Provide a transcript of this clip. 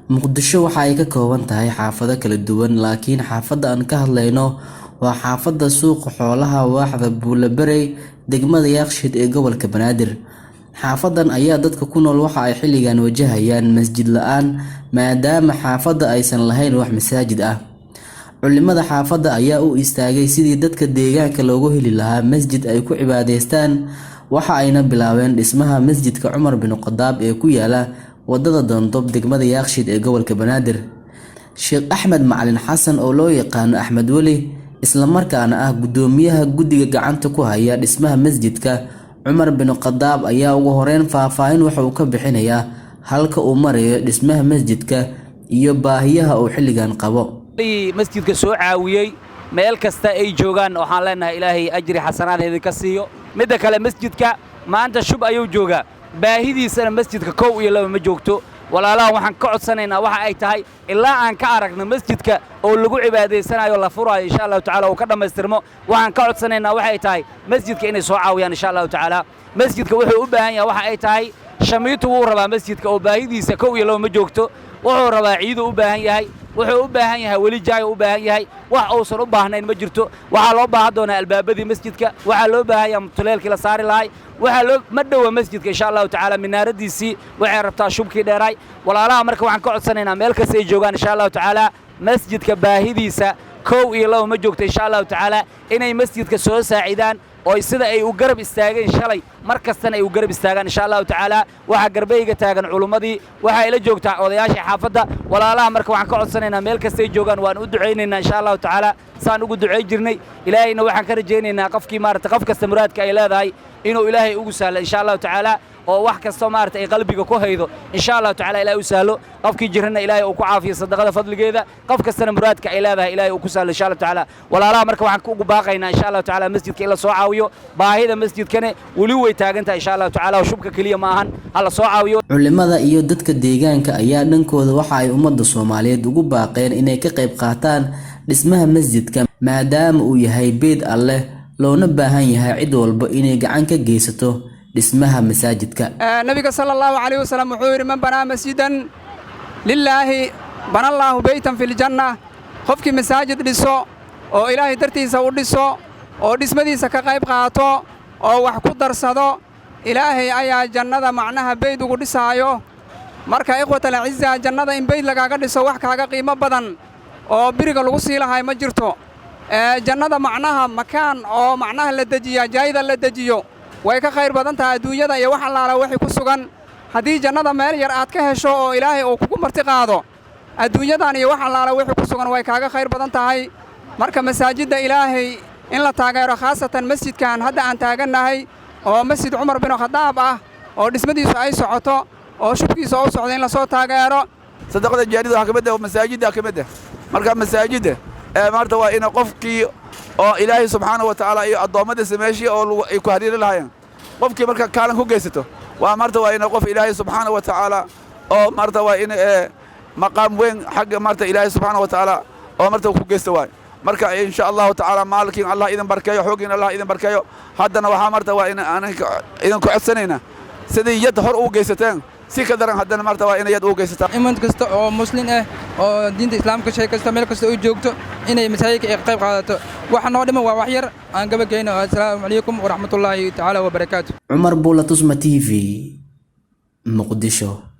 Muqdisho waxa ay ka kooban tahay xaafado kala duwan, laakiin xaafadda aan ka hadlayno waa xaafadda Suuqa Xoolaha waaxda Buulaberey, degmada Yaaqshiid ee gobolka Banaadir. Xaafadan ayaa dadka ku nool waxa ay xilligan wajahayaan masjid la'aan maadaama xaafadda aysan lahayn wax masaajid ah. Culimada xaafadda ayaa u istaagay sidii dadka deegaanka loogu heli lahaa masjid ay ku cibaadeystaan, waxa ayna bilaabeen dhismaha masjidka Cumar bin Khadaab ee ku yaala wadada Doondob degmada Yaaqshiid ee gobolka Banaadir. Sheekh Axmed Macalin Xasan oo loo yaqaano Axmed Weli, isla markaana ah gudoomiyaha guddiga gacanta ku haya dhismaha masjidka Cumar bin Khadaab ayaa ugu horeyn faahfaahin waxa uu ka bixinayaa halka uu marayo dhismaha masjidka iyo baahiyaha uu xilligan qabo. masjidka soo caawiyay meel kasta ay joogaan waxaan leenahay Ilaahay ajri xasanaadheeda ka siiyo. midda kale masjidka maanta shub ayuu joogaa, baahidiisana masjidka kow iyo laba ma joogto. walaalaha waxaan ka codsanaynaa waxa ay tahay ilaa aan ka aragno masjidka oo lagu cibaadaysanayo la furayo insha Allah taala oo ka dhameystirmo. waxaan ka codsanaynaa waxa ay tahay masjidka inay soo caawiyaan insha Allah taala. masjidka wuxuu u baahan yahay waxa ay tahay shamiitu wuu rabaa masjidka oo baahidiisa kow iyo laba ma joogto. wuxuu rabaa ciidu u baahan yahay, wuxuu u baahan yahay weli jaayo u baahan yahay, wax uusan u baahnayn ma jirto. waxaa loo baahan doonaa albaabadii masjidka, waxaa loo baahan yahay mutuleelkii la saari lahay, waxaa loo ma dhowa masjidka insha Allah taala minaaradiisii waxay rabtaa shubkii dheeray. walaalaha marka waxaan ka codsanaynaa meel kasta ay joogaan insha Allah taala masjidka baahidiisa kow iyo laba ma joogto insha Allah taala inay masjidka soo saacidaan oo sida ay u garab istaageen shalay markastana ay u garab istaagaan insha Allah taala. waxa garbeyga taagan culimadii, waxa ila joogtaa odayaasha xaafadda. walaalaha marka waxaan ka codsanaynaa meel kasta ay joogaan waan u duceynaynaa insha Allah taala saan ugu duceey jirnay. ilaahayna waxaan ka rajeynaynaa qofkii maarta qof kasta muraadka ay leedahay inuu ilaahay ugu sahlo insha Allah taala oo wax kasta maarta ay qalbiga ku haydo insha Allah taala ilaahay u sahlo. qofkii jirana ilaahay uu ku caafiyo sadaqada fadligeeda, qof kastana muraadka ay leedahay ilaahay uu ku sahlo insha Allah taala. walaalaha marka waxaan ugu baaqaynaa insha Allah taala masjidka ila soo caawiyo, baahida masjidkana wali way taagantahay insha Allah taala oo shubka kaliya ma ahan hala soo caawiyo. Culimada iyo dadka deegaanka ayaa dhankooda waxa ay ummadda Soomaaliyeed ugu baaqeen inay ka qayb qaataan dhismaha masjidka maadaama uu yahay beed Alle loona baahan yahay cid walba inay gacan ka geysato dhismaha masaajidka. nabiga sallallahu alayhi wasallam wuxuu yiri man banaa masjidan lillahi bana Allahu baytan fil janna. qofkii masaajid dhiso oo Ilaahay dartiisa u dhiso oo dhismadiisa ka qayb qaato oo wax ku darsado, Ilaahay ayaa jannada macnaha beyd ugu dhisaayo. marka ikhwatal izza jannada in beyd lagaaga dhiso wax kaaga qiimo badan oo biriga lagu sii lahay ma jirto. jannada macnaha makaan oo macnaha la dejiyo, jaayida la dejiyo way ka khayr badan tahay adduunyada iyo wax allaala wixii ku sugan. haddii jannada meel yar aad ka hesho oo Ilaahay uu kugu marti qaado, adduunyadan iyo wax allaala wixii ku sugan way kaaga khayr badan tahay. marka masaajidda Ilaahay in la taageero, khaasatan masjidkan hadda aan taagannahay oo masjid Cumar bin Khadaab ah oo dhismadiisu ay socoto oo shubkiisa oo socdo in la soo taageero. sadaqada jaarida waxa ka mid ah masaajidda ka mid ah. marka masaajidda maarta waa in qofkii oo Ilaahay subhanahu wa ta'ala iyo adoomada sameeyay oo ay ku hariir lahaayeen qofkii marka kaalan ku geysato waa marta waa in qof Ilaahay subhanahu wa ta'ala oo marta waa in maqam weyn xaq marta Ilaahay subhanahu wa ta'ala oo marta ku geysto waay. marka insha Allah ta'ala maalkiin Allah idin barkeeyo, xoogin Allah idin barkeeyo. haddana waxa marta waa in aan idin ku codsanayna sidii yad hor u geysateen si ka daran haddana marta waa in yad u geysataan. iman kasta oo muslim ah oo diinta islaamka sheekaysta meel kasta oo joogto inay masaajidka ay qayb qaadato. waxa noo dhiman waa wax yar aan gabageyno. assalaamu alaykum wa rahmatullahi ta'ala wa barakaatuh. Cumar Buulatusma TV, Muqdisho.